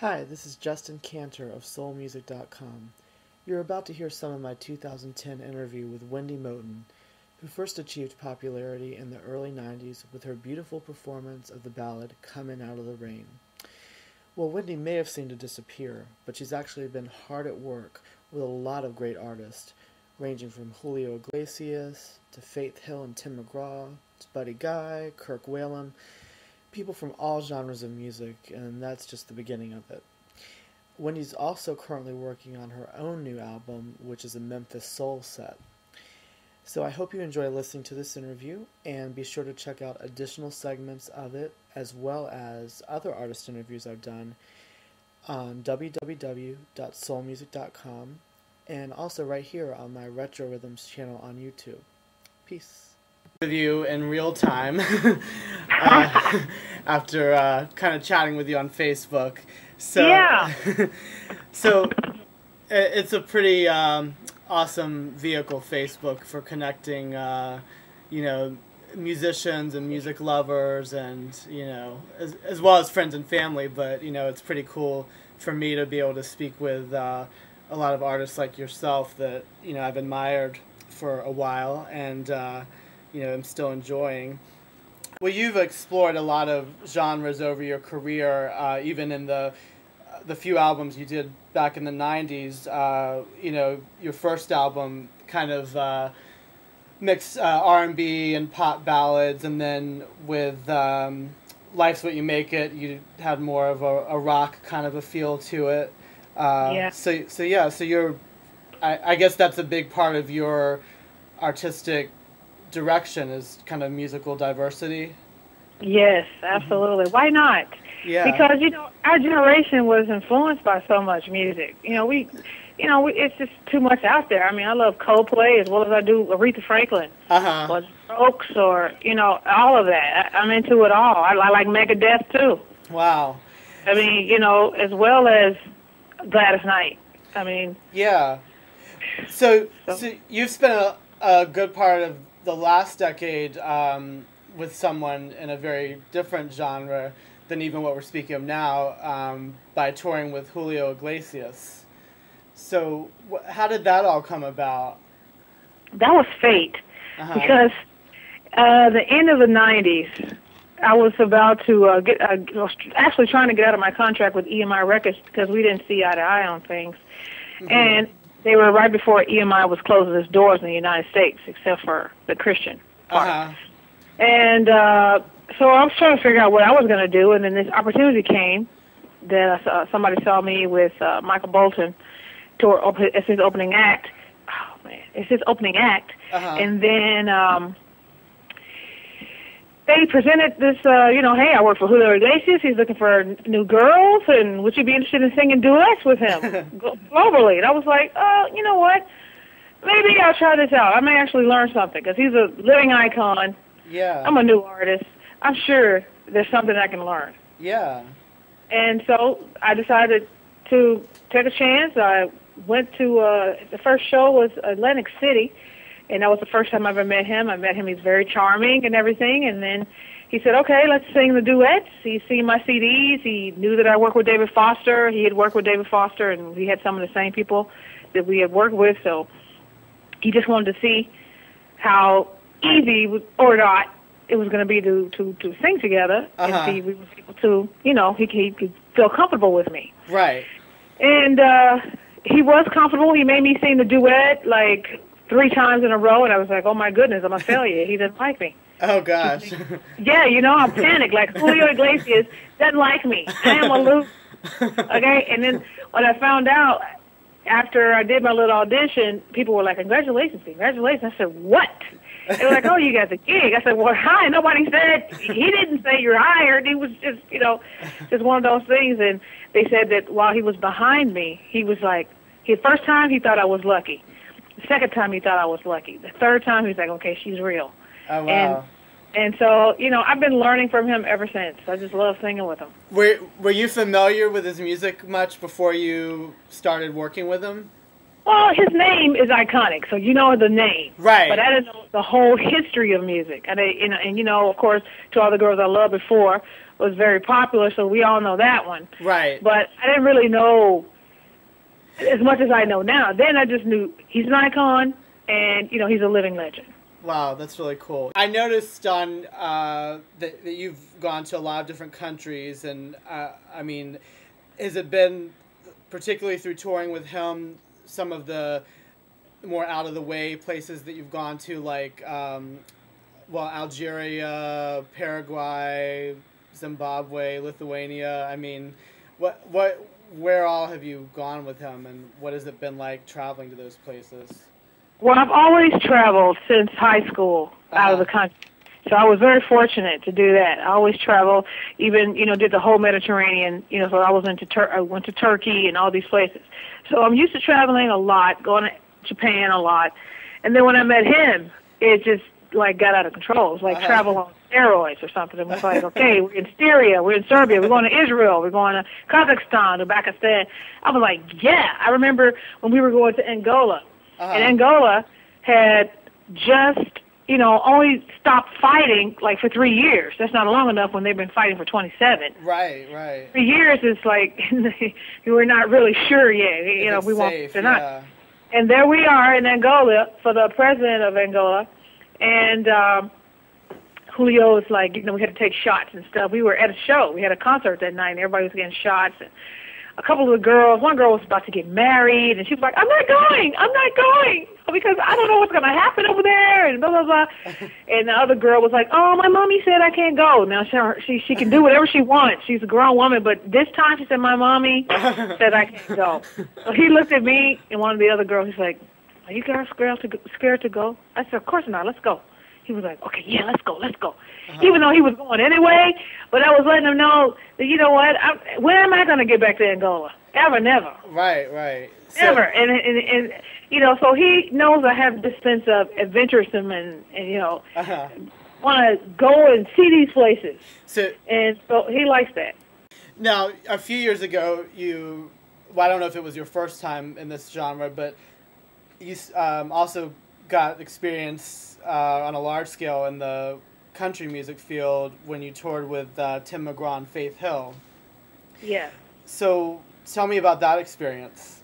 Hi, this is Justin Kantor of soulmusic.com. You're about to hear some of my 2010 interview with Wendy Moten, who first achieved popularity in the early 90s with her beautiful performance of the ballad Comin' Out of the Rain. Well, Wendy may have seemed to disappear, but she's actually been hard at work with a lot of great artists, ranging from Julio Iglesias to Faith Hill and Tim McGraw to Buddy Guy, Kirk Whalum, people from all genres of music, and that's just the beginning of it. Wendy's also currently working on her own new album, which is a Memphis Soul set. So I hope you enjoy listening to this interview, and be sure to check out additional segments of it, as well as other artist interviews I've done on www.soulmusic.com, and also right here on my Retro Rhythms channel on YouTube. Peace. With you in real time after kind of chatting with you on Facebook. So, yeah. So it's a pretty awesome vehicle, Facebook, for connecting, musicians and music lovers, and as well as friends and family. But it's pretty cool for me to be able to speak with a lot of artists like yourself that I've admired for a while, and I'm still enjoying. Well, you've explored a lot of genres over your career, even in the few albums you did back in the 90s. Your first album kind of mixed R&B and pop ballads, and then with Life's What You Make It, you had more of a rock kind of a feel to it. Yeah. So you're, I guess that's a big part of your artistic direction, is kind of musical diversity. Yes, absolutely. Mm-hmm. Why not? Yeah. Because our generation was influenced by so much music. It's just too much out there. I mean, I love Coldplay as well as I do Aretha Franklin, or Strokes, or all of that. I'm into it all. I like Megadeth too. Wow. I mean, as well as Gladys Knight. I mean. Yeah. So you've spent a good part of the last decade with someone in a very different genre than even what we're speaking of now, by touring with Julio Iglesias. So how did that all come about? That was fate, because the end of the 90s, I was about to actually trying to get out of my contract with EMI Records because we didn't see eye to eye on things. Mm-hmm. And they were right before EMI was closing its doors in the United States, except for the Christian part. And so I was trying to figure out what I was going to do, and then this opportunity came that somebody saw me with Michael Bolton. It's his opening act. Oh, man. It's his opening act. And then they presented this, hey, I work for Julio Iglesias. He's looking for new girls, and would you be interested in singing duets with him globally? And I was like, you know what? Maybe I'll try this out. I may actually learn something, because he's a living icon. Yeah. I'm a new artist. I'm sure there's something I can learn. Yeah. And so I decided to take a chance. I went to, the first show was Atlantic City, and that was the first time I ever met him. I met him. He's very charming and everything. And then he said, okay, let's sing the duets. He's seen my CDs. He knew that I worked with David Foster. He had worked with David Foster, and we had some of the same people that we had worked with. So he just wanted to see how easy or not it was going to be to sing together, and see if we were able to, he could feel comfortable with me. Right. And he was comfortable. He made me sing the duet like 3 times in a row, and I was like, oh, my goodness, I'm a failure. He didn't like me. Oh, gosh. Yeah, I panicked. Like, Julio Iglesias doesn't like me. I am a loser. Okay? And then when I found out, after I did my little audition, people were like, congratulations, congratulations. I said, what? They were like, oh, you got the gig. I said, well, hi. Nobody said, he didn't say you're hired. He was just, just one of those things. And they said that while he was behind me, he was like, the first time he thought I was lucky. The second time he thought I was lucky. The third time he was like, okay, she's real. Oh, wow. And so, I've been learning from him ever since. I just love singing with him. Were you familiar with his music much before you started working with him? Well, his name is iconic, so you know the name. Right. But I didn't know the whole history of music. And of course, To All the Girls I Loved Before was very popular, so we all know that one. Right. But I didn't really know as much as I know now. Then I just knew he's an icon, and, you know, he's a living legend. Wow, that's really cool. I noticed on that you've gone to a lot of different countries, and I mean, has it been, particularly through touring with him, some of the more out-of-the-way places that you've gone to, like, Algeria, Paraguay, Zimbabwe, Lithuania? I mean, where all have you gone with him, and what has it been like traveling to those places? Well, I've always traveled since high school out of the country. So I was very fortunate to do that. I always traveled, even, you know, did the whole Mediterranean, you know, so I went to Turkey and all these places. So I'm used to traveling a lot, going to Japan a lot. And then when I met him, it just, like, got out of control. It was like travel on steroids or something. It was like, okay, we're in Syria, we're in Serbia, we're going to Israel, we're going to Kazakhstan, Uzbekistan. I was like, yeah. I remember when we were going to Angola. And Angola had just, you know, only stopped fighting, like, for 3 years. That's not long enough when they've been fighting for 27. Right, right. 3 years is like, we're not really sure yet. You know, we won't. They're not. And there we are in Angola for the president of Angola. And Julio was like, you know, we had to take shots and stuff. We were at a show. We had a concert that night, and everybody was getting shots. And a couple of the girls, one girl was about to get married, and she was like, I'm not going, because I don't know what's going to happen over there, and blah, blah, blah. And the other girl was like, oh, my mommy said I can't go. Now, she can do whatever she wants. She's a grown woman, but this time she said, my mommy said I can't go. So he looked at me and one of the other girls, he's like, are you girls scared to go? I said, of course not, let's go. He was like, okay, yeah, let's go. Even though he was going anyway, but I was letting him know that, you know what, when am I going to get back to Angola? Ever, never. Right, right. Never. And you know, so he knows I have this sense of adventuresome and you know, want to go and see these places. And so he likes that. Now, a few years ago, I don't know if it was your first time in this genre, but you also got experience on a large scale in the country music field when you toured with Tim McGraw and Faith Hill. Yeah. So tell me about that experience.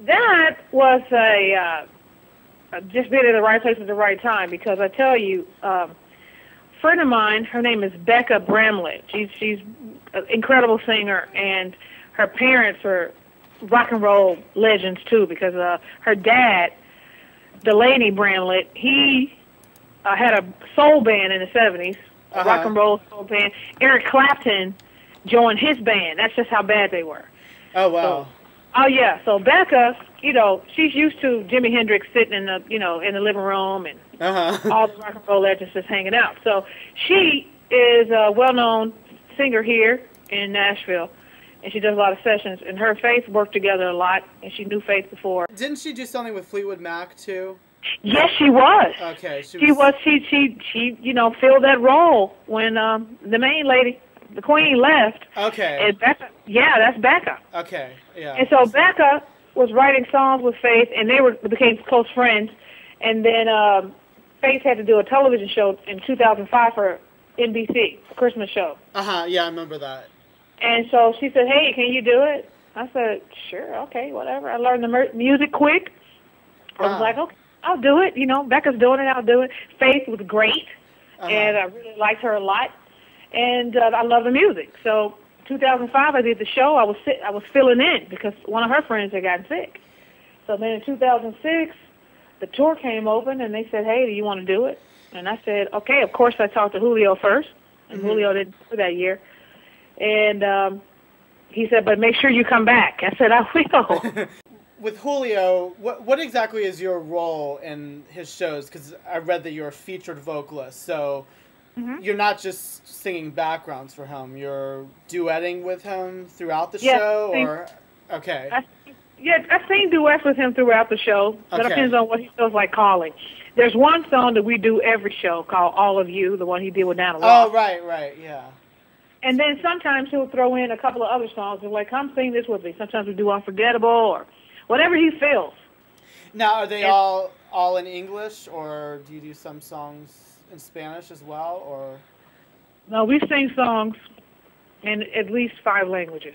That was just being in the right place at the right time, because I tell you, a friend of mine, her name is Becca Bramlett. She's an incredible singer, and her parents are rock and roll legends too, because her dad, Delaney Bramlett, he had a soul band in the 70s, a rock and roll soul band. Eric Clapton joined his band. That's just how bad they were. Oh, wow. Oh, yeah. So Becca, you know, she's used to Jimi Hendrix sitting in the, you know, in the living room and all the rock and roll legends just hanging out. So she is a well-known singer here in Nashville, and she does a lot of sessions. And her and Faith worked together a lot, and she knew Faith before. Didn't she do something with Fleetwood Mac, too? Yes, she was. Okay. She you know, filled that role when the main lady, the queen, left. Okay. And Becca, yeah, that's Becca. Okay, yeah. And so Becca was writing songs with Faith, and they became close friends. And then Faith had to do a television show in 2005 for NBC, a Christmas show. Yeah, I remember that. And so she said, hey, can you do it? I said, sure, okay, whatever. I learned the music quick. I was like, okay, I'll do it. You know, Becca's doing it, I'll do it. Faith was great, and I really liked her a lot. And I love the music. So 2005, I did the show. I was filling in because one of her friends had gotten sick. So then in 2006, the tour came open, and they said, hey, do you want to do it? And I said, okay. Of course, I talked to Julio first, and Julio didn't do that year. And he said, but make sure you come back. I said, I will. With Julio, what exactly is your role in his shows? Because I read that you're a featured vocalist, so you're not just singing backgrounds for him. You're duetting with him throughout the show? Or okay. I sing duets with him throughout the show. That depends on what he feels like calling. There's one song that we do every show called All of You, the one he did with Nana Ross. Oh, right, yeah. And then sometimes he'll throw in a couple of other songs and like, come sing this with me. Sometimes we do Unforgettable or whatever he feels. Now, are they all in English, or do you do some songs in Spanish as well, or? No, we sing songs in at least 5 languages.